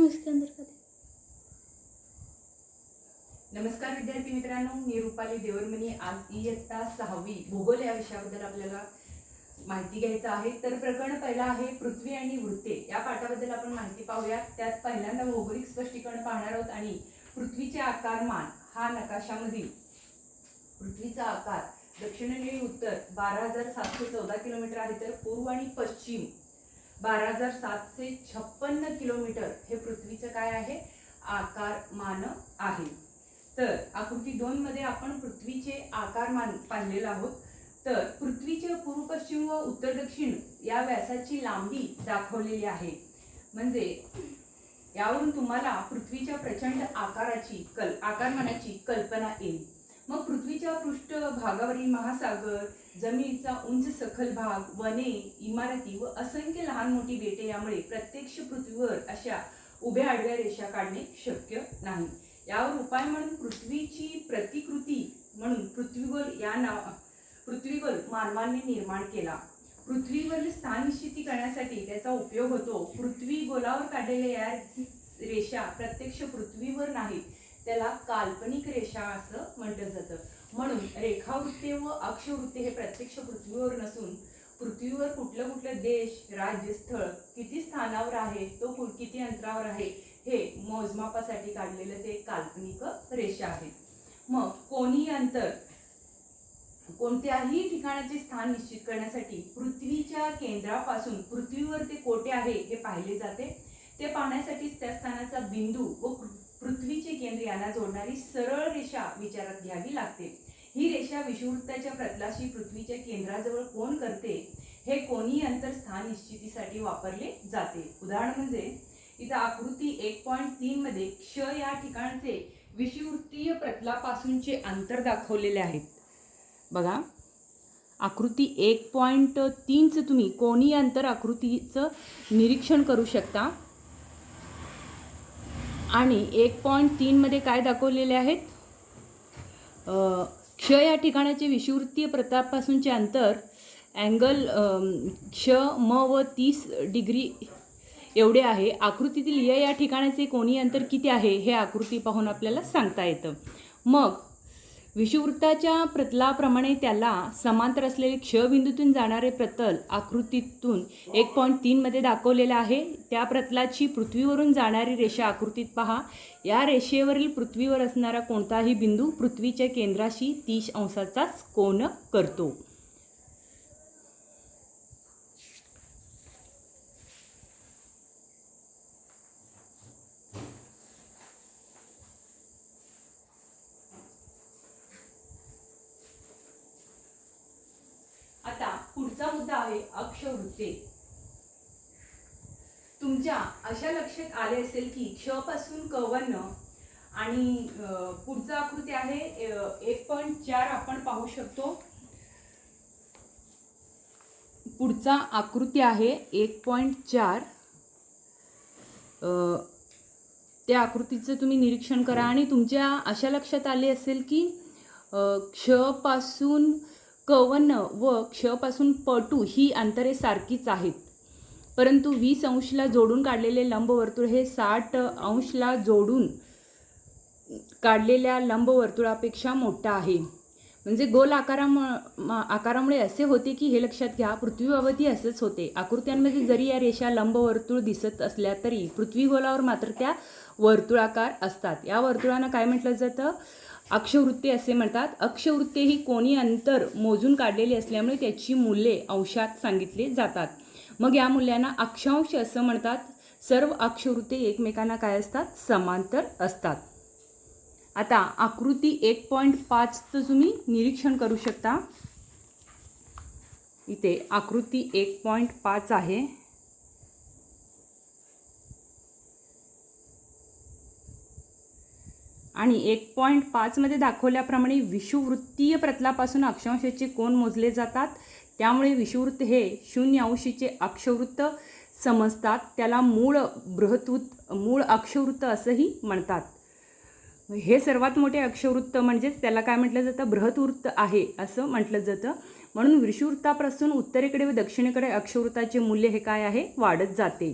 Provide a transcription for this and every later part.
इसके अंदर का नमस्कार विद्यार्थी मित्रांनो, मी रुपाली देवरमणी। आज इयत्ता 6वी भूगोल या विषयाबद्दल आपल्याला माहिती घ्यायचं आहे। तर प्रकरण पहिला आहे पृथ्वी आणि वृत्ते। या पाठाबद्दल आपण माहिती पाहूया। त्यात पहिल्यांदा भौगोलिक स्पष्टीकरण पाहणार आहोत आणि पृथ्वीचे आकारमान हा नकाशामधील पृथ्वीचा आकार दक्षिणेकडील उत्तर 12,714 किलोमीटर आहे, तर पूर्व आणि पश्चिम 12,756 किलोमीटर हे पृथ्वीचं काय आहे, आकारमान आहे। तर आकृती 2 मध्ये आपण पृथ्वीचे आकारमान पाहिलेलं आहोत। तर पृथ्वीचे पूर्व पश्चिम व उत्तर दक्षिण या व्यासाची लांबी दाखवलेली आहे। म्हणजे यावरून तुम्हाला पृथ्वीच्या प्रचंड आकारमानाची कल्पना येईल। मग पृथ्वीच्या पृष्ठभागावरील महासागर, जमिनीचा उंच सखल भाग, वने, इमारती व असंख्य लहान मोठी बेटे यामुळे प्रत्यक्ष पृथ्वीवर अशा उभ्या आडव्या रेषा काढणे शक्य नाही। यावर उपाय म्हणून पृथ्वीची प्रतिकृती म्हणून पृथ्वीगोल मानवाने निर्माण केला। पृथ्वीवरील स्थान निश्चिती करण्यासाठी त्याचा उपयोग होतो। पृथ्वी गोलावर काढलेल्या या रेषा प्रत्यक्ष पृथ्वीवर नाहीत, त्याला काल्पनिक रेषा असं म्हटलं जातं। म्हणून रेखावृत्ते व अक्षवृत्ते हे प्रत्यक्ष पृथ्वीवर नसून पृथ्वीवर कुठलं देश, राज्य, स्थळ किती स्थानावर आहे, तो किती अंतरावर आहे हे मोजमापासाठी काढलेलं ते काल्पनिक रेषा आहे। मग कोनीय अंतर कोणत्याही ठिकाणाचे स्थान निश्चित करण्यासाठी पृथ्वीच्या केंद्रापासून पृथ्वीवर ते कोठे आहे हे पाहिले जाते। ते पाहण्यासाठी त्या स्थानाचा बिंदू व पृथ्वीचे केंद्र यांना जोडणारी सरळ रेषा विचारात घ्यावी लागते। ही रेषा विषुववृत्ताच्या प्रतलाशी पृथ्वीच्या केंद्राजवळ कोन करते हे कोनीय अंतर स्थान निश्चितीसाठी वापरले जाते। उदाहरण म्हणजे इथं आकृती 1.3 मध्ये क्ष या ठिकाणचे विषुववृत्तीय प्रतलापासूनचे अंतर दाखवलेले आहेत। बघा, आकृती 1.3 चं तुम्ही कोनीय अंतर आकृतीचं निरीक्षण करू शकता। आणि 1.3 मध्ये काय दाखवलेले आहेत, क्ष या ठिकाणाचे विषुववृत्तीय प्रतलापासूनचे अंतर अँगल क्ष म व 30 डिग्री एवढे आहे। आकृतीतील य या ठिकाणाचे कोनीय अंतर किती आहे हे आकृती पाहून आपल्याला सांगता येतं। मग विषुववृत्ताच्या प्रतलाप्रमाणे त्याला समांतर असलेले क्ष बिंदूतून जाणारे प्रतल आकृतीतून 1.3 मध्ये दाखवलेलं आहे। त्या प्रतलाची पृथ्वीवरून जाणारी रेषा आकृतीत पहा। या रेषेवरील पृथ्वीवर असणारा कोणताही बिंदू पृथ्वीच्या केंद्राशी 30 अंशाचाच कोन करतो। आता पुढचा मुद्दा आहे अक्षवृत्ते। तुमच्या अशा लक्षात आले असेल की क्ष पासून कवर्ण आणि पुढचा आकृती आहे 1.4 आपण पाहू शकतो। पुढचा आकृती आहे 1.4। त्या आकृतीचं तुम्ही निरीक्षण करा आणि तुमच्या अशा लक्षात आले असेल की क्ष पासून कवर्ण व क्ष पासून पटू ही अंतरे सारखीच आहेत, परंतु 20 अंशला जोडून काढलेले लंबवर्तुळ हे 60 अंशला जोडून काढलेल्या लंबवर्तुळापेक्षा मोठा आहे। म्हणजे गोल आकारामुळे असे होते की हे लक्षात घ्या, पृथ्वीबाबतही असंच होते। आकृत्यांमध्ये जरी या रेषा लंबवर्तुळ दिसत असल्या तरी पृथ्वीगोलावर मात्र त्या वर्तुळाकार असतात। या वर्तुळांना काय म्हटलं जातं, अक्षवृत्ते असे म्हणतात। अक्षवृत्ते ही कोनीय अंतर मोजून काढलेली असल्यामुळे त्याची मूल्ये अंशात सांगितले जातात। मग या मूल्यांना अक्षांश असं म्हणतात। सर्व अक्षवृत्ते एकमेकांना काय असतात, समांतर असतात। आता आकृती 1.5 चं तुम्ही निरीक्षण करू शकता। इथे आकृती 1.5 आहे। आणि 1.5 मध्ये दाखवल्याप्रमाणे विषुववृत्तीय प्रतलापासून अक्षांशाचे कोन मोजले जातात। त्यामुळे विषुववृत्त हे 0 अंशीचे अक्षवृत्त समजतात। त्याला मूळ अक्षवृत्त असंही म्हणतात। हे सर्वात मोठे अक्षवृत्त म्हणजेच त्याला काय म्हटलं जातं, बृहत्वृत्त आहे असं म्हटलं जातं। म्हणून विषुववृत्तापासून उत्तरेकडे व दक्षिणेकडे अक्षवृत्ताचे मूल्य हे काय आहे, वाढत जाते।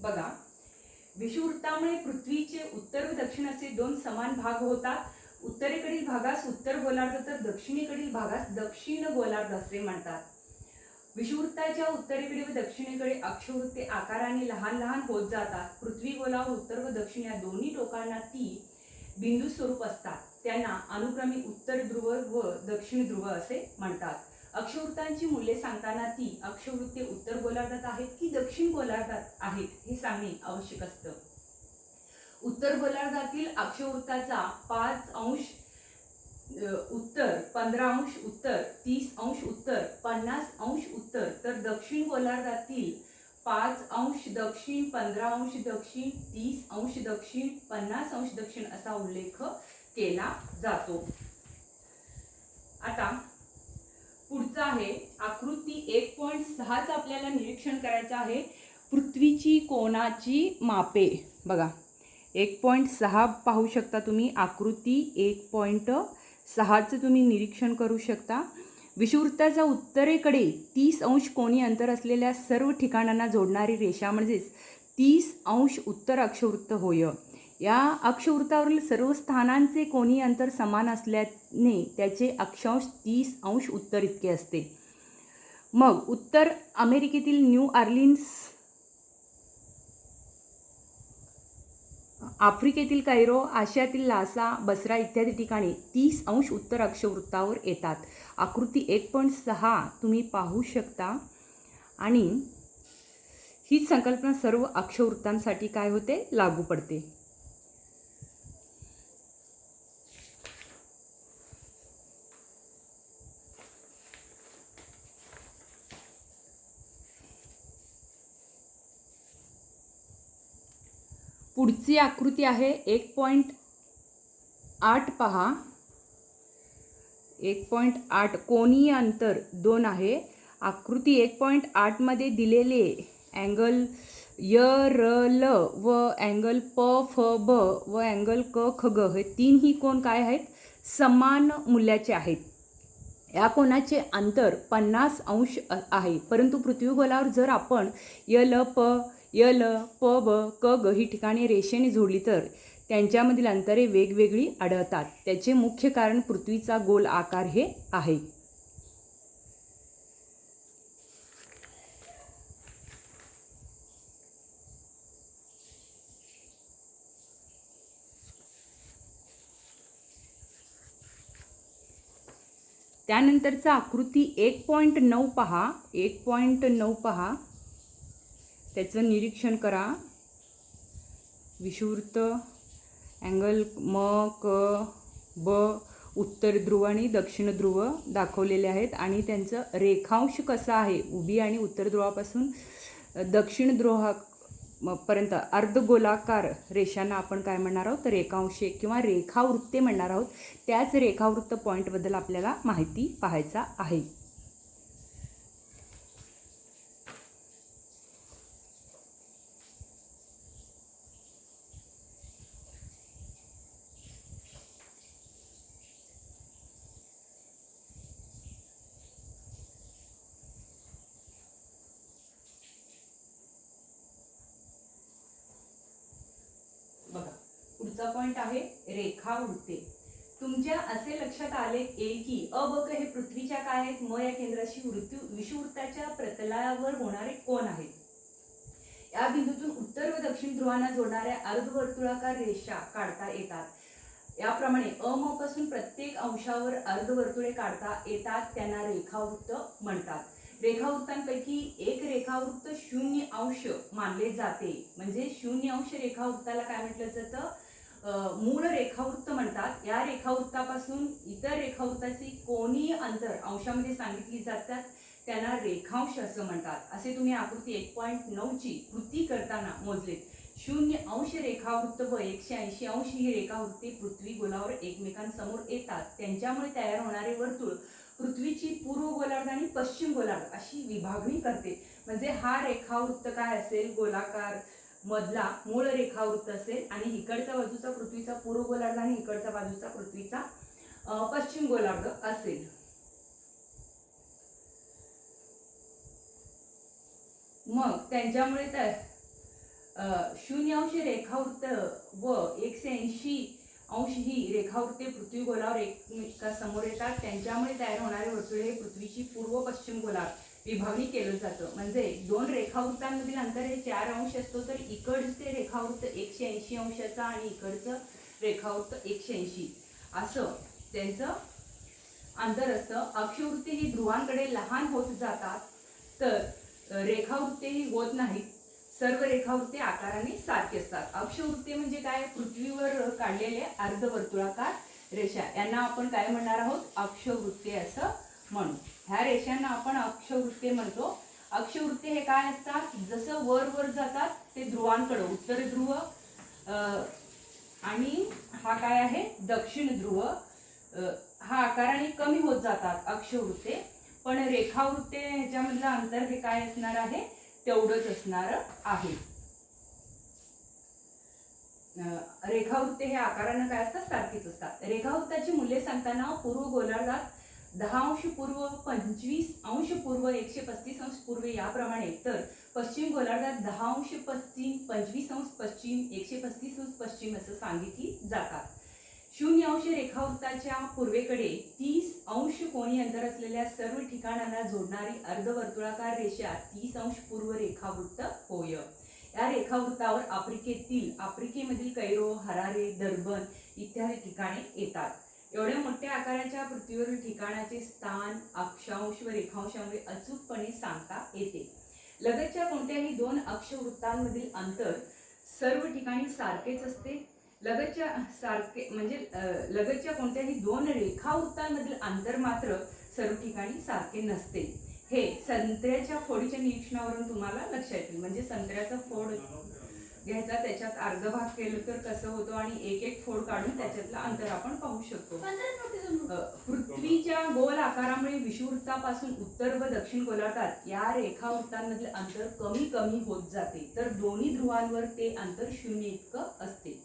बघा, विषुववृत्तामुळे पृथ्वीचे उत्तर व दक्षिण असे दोन समान भाग होतात. उत्तरेकडील भागास उत्तर गोलार्ध तर दक्षिणेकडील भागास दक्षिण गोलार्ध असे म्हणतात. विषुववृत्ताच्या उत्तरेकडे व दक्षिणेकडे अक्षवृत्ते आकाराने लहान लहान होत जातात. पृथ्वी गोलावर उत्तर व दक्षिण या दोन्ही टोकांना ती बिंदू स्वरूप असतात. त्यांना अनुक्रमे उत्तर ध्रुव व दक्षिण ध्रुव असे म्हणतात. अक्षवृत्तांची मूल्ये सांगताना ती अक्षवृत्ते उत्तर गोलार्धात आहेत की दक्षिण गोलार्धात आहेत हे सांगणे आवश्यक असतं. उत्तर गोलार्धातील अक्षवृत्ताचा 5 अंश उत्तर, 15 अंश उत्तर, 30 अंश उत्तर, 50 अंश उत्तर, तर दक्षिण गोलार्धातील 5 अंश दक्षिण, 15 अंश दक्षिण, 30 अंश दक्षिण, 50 अंश दक्षिण असा उल्लेख केला जातो. आता पुढचा आहे आकृती 1.6चं आपल्याला निरीक्षण करायचं आहे. पृथ्वीची कोनाची मापे. बघा 1.6 पाहू शकता तुम्ही. आकृती 1.6चं तुम्ही निरीक्षण करू शकता. विषुववृत्ताचा उत्तरेकडे 30 अंश कोनी अंतर असलेल्या सर्व ठिकाणांना जोडणारी रेषा म्हणजेच 30 अंश उत्तर अक्षवृत्त होय. या अक्षवृत्तावरील सर्व स्थानांचे कोनी अंतर समान असल्याने त्याचे अक्षांश 30 अंश उत्तर इतके असते. मग उत्तर अमेरिकेतील न्यू ऑर्लिन्स, आफ्रिकेतील कैरो, आशियातील लासा, बसरा इत्यादी ठिकाणी 30 अंश उत्तर अक्षवृत्तावर येतात. आकृती 1.6 तुम्ही पाहू शकता. आणि हीच संकल्पना सर्व अक्षवृत्तांसाठी काय होते, लागू पडते. पुढची आकृती आहे 1.8 पहा. 1.8 कोनीय अंतर 2 आहे. आकृती 1.8 मध्ये दिलेले अँगल य र ल व अँगल प फ ब व अँगल क ख ग हे तीनही कोन काय आहेत, समान मूल्याचे आहेत. या कोनाचे अंतर 50 अंश आहे. परंतु पृथ्वीगोलावर जर आपण य ल प ब क ग ही ठिकाणे रेषेने जोडली तर त्यांच्यामधील अंतरे वेगवेगळी आढळतात. त्याचे मुख्य कारण पृथ्वीचा गोल आकार हे आहे. त्यानंतरचा आकृती 1.9 पहा. 1.9 पहा, त्याचं निरीक्षण करा. विषुववृत्त अँगल म क ब उत्तर ध्रुव आणि दक्षिण ध्रुव दाखवलेले आहेत आणि त्यांचं रेखांश कसं आहे. उभी आणि उत्तर ध्रुवापासून दक्षिण ध्रुवापर्यंत अर्धगोलाकार रेषांना आपण काय म्हणणार आहोत, रेखांशे किंवा रेखावृत्ते म्हणणार आहोत. त्याच रेखावृत्त पॉईंटबद्दल आपल्याला माहिती पाहायचा आहे. बघा पुढचा पॉइंट आहे रेखावृत्ते. तुमच्या असे लक्षात आले की अ ब क हे पृथ्वीच्या काय आहेत, म या केंद्राशी विषुववृत्ताच्या प्रतलावर होणारे कोन आहेत. या बिंदूतून उत्तर व दक्षिण ध्रुवांना जोडणाऱ्या अर्धवर्तुळाकार रेषा काढता येतात. याप्रमाणे अ म पासून प्रत्येक अंशावर अर्धवर्तुळे काढता येतात. त्यांना रेखावृत्त म्हणतात. रेखावृत्तांपैकी एक रेखावृत्त 0 अंश मानले जाते. म्हणजे 0 अंश रेखावृत्ताला काय म्हटलं जातं, मूळ रेखावृत्त म्हणतात. या रेखावृत्तापासून इतर रेखावृत्ताची कोनीय अंतर अंशामध्ये सांगितली जातात. त्यांना रेखांश असं म्हणतात. असे तुम्ही आकृती 1.9 ची कृती करताना मोजले. 0 अंश रेखावृत्त व 180 अंश ही रेखावृत्ते पृथ्वी गोलावर एकमेकांसमोर येतात. त्यांच्यामुळे तयार होणारे वर्तुळ पृथ्वीची पूर्व गोलार्ध आणि पश्चिम गोलार्ध अशी विभागणी करते. म्हणजे हा रेखावृत्त काय असेल, गोलाकार मधला मूळ रेखावृत्त असेल आणि इकडच्या बाजूचा पृथ्वीचा पूर्व गोलार्ध आणि इकडच्या बाजूचा पृथ्वीचा पश्चिम गोलार्ध असेल. मग त्यांच्यामुळे 0° रेखावृत्त व 180° ही रेखावृत्ते पृथ्वी गोलावर एकमेका समोर येतात. त्यांच्यामुळे तयार होणारे वर्तुळे हे पृथ्वीची पूर्व पश्चिम गोलात विभागणी केलं जातं. म्हणजे दोन रेखावृत्तांमधील अंतर हे 4° असतो, तर इकडचे रेखावृत्त 180° आणि इकडचं रेखावृत्त 180 असं त्यांचं अंतर असतं. अक्षवृत्ते ही ध्रुवांकडे लहान होत जातात, तर रेखावृत्ते ही होत नाहीत. सर्व रेखावृत्ते आकाराने सारखे असतात. अक्षवृत्ते म्हणजे काय? पृथ्वीवर काढलेले अर्धवर्तुळाकार रेषा, यांना आपण काय म्हणणार आहोत? अक्षवृत्ते असं म्हणू. ह्या रेषांना आपण अक्षवृत्ते म्हणतो. अक्षवृत्ते हे काय असतात? जसं वर वर जातात ते ध्रुवांकडे, उत्तर ध्रुव आणि हा काय आहे? दक्षिण ध्रुव, हा आकाराने कमी होत जातात अक्षवृत्ते. पण रेखावृत्ते ह्याच्यामधलं अंतर हे काय असणार आहे? तेवढंच असणार आहे. रेखावृत्ते हे आकाराने काय असतात? सारखीच असतात. रेखावृत्ताची मूल्ये सांगताना पूर्व गोलार्धात 10° पूर्व, 25° पूर्व, 135° पूर्व याप्रमाणे, तर पश्चिम गोलार्धात 10° पश्चिम, 25° पश्चिम, 135° पश्चिम असं सांगितली जातात. 0° रेखावृत्ताच्या पूर्वेकडे 30° कोनी अंतर असलेल्या सर्व ठिकाणांना जोडणारी अर्धवर्तुळाकार रेषा 30° पूर्व रेखावृत्त होय. या रेखावृत्तावर आफ्रिकेमधील कैरो, हरारे, दर्बन इत्यादी ठिकाणे येतात. एवढ्या मोठ्या आकाराच्या पृथ्वीवरील ठिकाणाचे स्थान अक्षांश व रेखांशामुळे अचूकपणे सांगता येते. लगतच्या कोणत्याही दोन अक्षवृत्तांमधील अंतर सर्व ठिकाणी सारखेच असते. लगतच्या कोणत्याही दोन रेखावृत्तांमधील अंतर मात्र सर्व ठिकाणी सारखे नसते. हे संत्र्याच्या फोडीच्या निरीक्षणावरून तुम्हाला लक्षात येईल. म्हणजे संत्र्याचा फोड घ्यायचा, त्याच्यात अर्ध भाग केलं तर कसं होतं, आणि एक एक फोड काढून त्याच्यातलं अंतर आपण पाहू शकतो. पृथ्वीच्या गोल आकारामुळे विषुववृत्तापासून उत्तर व दक्षिण गोलार्धात या रेखावृत्तांमधील अंतर कमी कमी होत जाते, तर दोन्ही ध्रुवांवर ते अंतर 0 इतकं असते.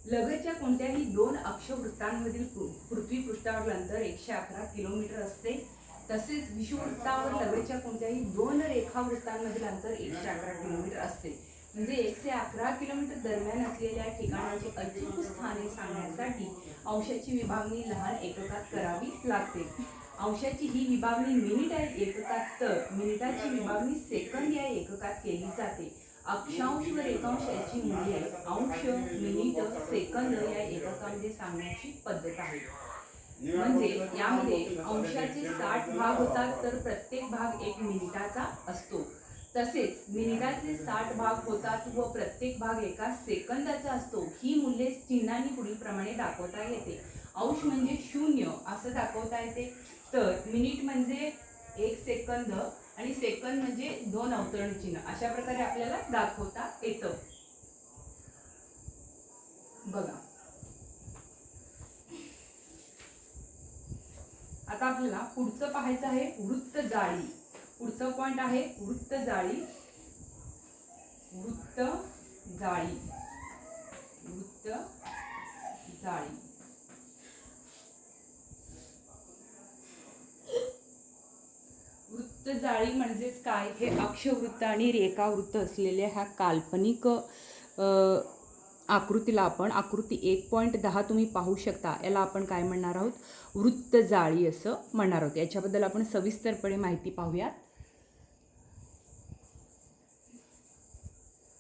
लगतच्या कोणत्याही दोन अक्षवृत्तांमधील पृथ्वी पृष्ठावरील अंतर 111 किलोमीटर असते. तसेच विषुववृत्तावर लगतच्या कोणत्याही दोन रेखावृत्तांमधील अंतर 111 किलोमीटर असते. म्हणजे 111 किलोमीटर दरम्यान असलेल्या ठिकाणांची अचूक स्थाने सांगण्यासाठी अंशाची विभागणी लहान एककात करावी लागते. अंशाची ही विभागणी मिनिट या एककात, तर मिनिटाची विभागणी सेकंद या एककात केली जाते. अक्षांश व रेखांश याची मूल्ये अंश, मिनिट, सेकंद या एककामध्ये सांगण्याची पद्धत आहे. म्हणजे यामध्ये अंशाचे 60 भाग होतात, तर प्रत्येक भाग 1 मिनिटाचा असतो. तसेच मिनिटाचे 60 भाग होतात व प्रत्येक भाग 1 सेकंदाचा असतो. ही मूल्ये चिन्हांनी पुढील प्रमाणे दाखवता येते. अंश म्हणजे 0 असं दाखवता येते, तर मिनिट म्हणजे 1 सेकंद आणि सेकंद म्हणजे 2 अवतरण चिन्ह, अशा प्रकारे आपल्याला दाखवता येतं. बघा, आता आपल्याला पुढचं पाहायचं आहे वृत्त जाळी. पुढचं पॉइंट आहे वृत्त जाळी. वृत्त जाळी, वृत्त जाळी. वृत्त जाळी म्हणजेच काय? हे अक्षवृत्त आणि रेखावृत्त असलेल्या ह्या काल्पनिक आकृतीला आपण आकृती 1.10 तुम्ही पाहू शकता. याला आपण काय म्हणणार आहोत? वृत्त जाळी असं म्हणणार आहोत. याच्याबद्दल आपण सविस्तरपणे माहिती पाहूयात.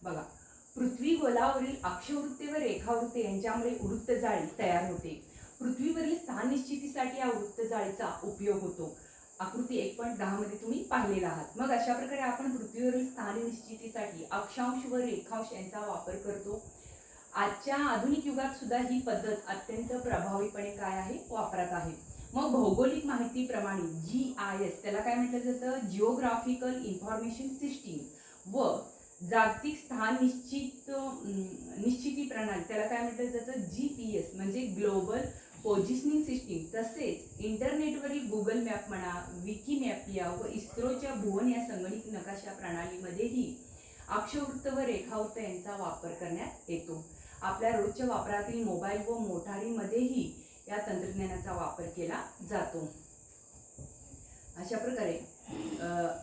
बघा, पृथ्वी गोलावरील अक्षवृत्ते व रेखावृत्ते यांच्यामुळे वृत्त जाळी तयार होते. पृथ्वीवरील स्थान निश्चितीसाठी या वृत्त जाळीचा उपयोग होतो. आकृती 1.10 मध्ये तुम्ही पाहिलेला आहात. मग अशा प्रकारे आपण पृथ्वीवरील स्थान निश्चितीसाठी अक्षांश व रेखांश यांचा वापर करतो. आजच्या आधुनिक युगात सुद्धा ही पद्धत अत्यंत प्रभावीपणे काय आहे? वापरात आहे. मग भौगोलिक माहितीप्रमाणे GIS, त्याला काय म्हटलं जातं? जिओग्राफिकल इन्फॉर्मेशन सिस्टीम, व जागतिक स्थान निश्चिती प्रणाली, त्याला काय म्हटलं जातं? GPS म्हणजे ग्लोबल पोझिशनिंग सिस्टीम. तसेच इंटरनेटवरील गुगल मॅप म्हणा, विकिमॅपिया व इस्रोच्या भुवन या संगणक नकाशा प्रणालीमध्येही अक्षवृत्त व रेखावृत्त यांचा वापर करण्यात येतो. आपल्या रोजच्या वापरातील मोबाईल व मोटारीमध्येही या तंत्रज्ञानाचा वापर केला जातो. अशा प्रकारे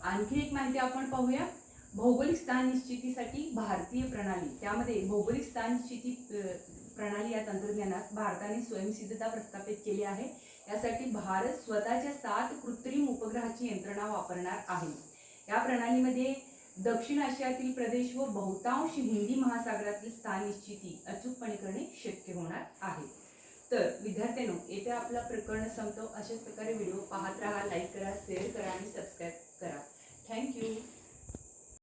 आणखी एक माहिती आपण पाहूया. भौगोलिक स्थान निश्चितीसाठी भारतीय प्रणाली, त्यामध्ये भौगोलिक स्थान निश्चिती प्रणाली या तंत्रज्ञानात भारताने स्वयंसिद्धता प्रस्थापित केली आहे. यासाठी भारत स्वतःच्या 7 कृत्रिम उपग्रहाची यंत्रणा वापरणार आहे. या प्रणालीमध्ये दक्षिण आशियातील प्रदेश व बहुतांश हिंदी महासागरातील स्थान निश्चिती अचूकपणे करणे शक्य होणार आहे. तर विद्यार्थ्यांनो, येथे आपला प्रकरण संपतो. अशाच प्रकारे व्हिडिओ पाहत राहा, लाईक करा, शेअर करा आणि सबस्क्राईब करा. थँक्यू.